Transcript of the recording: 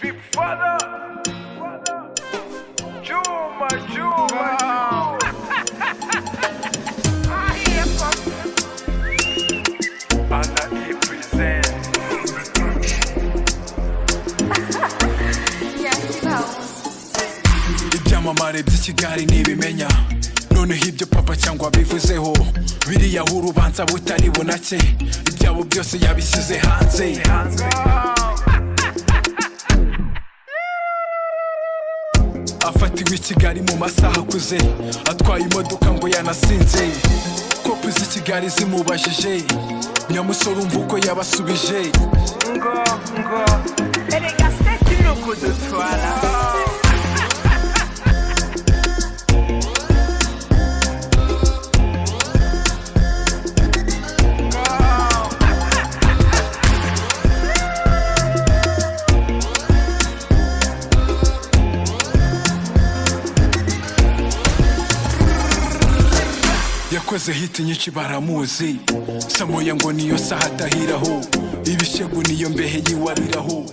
Big Father, Juma, Juma, Anna E present. Ibyamamare by'i Kigali ntibimenya noneho ibyo papa cyangwa bivuzeho biriya urubanza butari bunake ibyabo byose yabishyize hanze. Afatiwe i Kigali mu masaha akuze atwaye imodoka ngo yanasinze. Kopi z'i Kigali zimubajije Nyamusore umva uko yabasubije ngo erega siteti no kudutwara. Yakoze hiti nyinshi baramuzi Samoya ngo niyo saha adahiraho ibishegu niyo mbehe yiwariraho.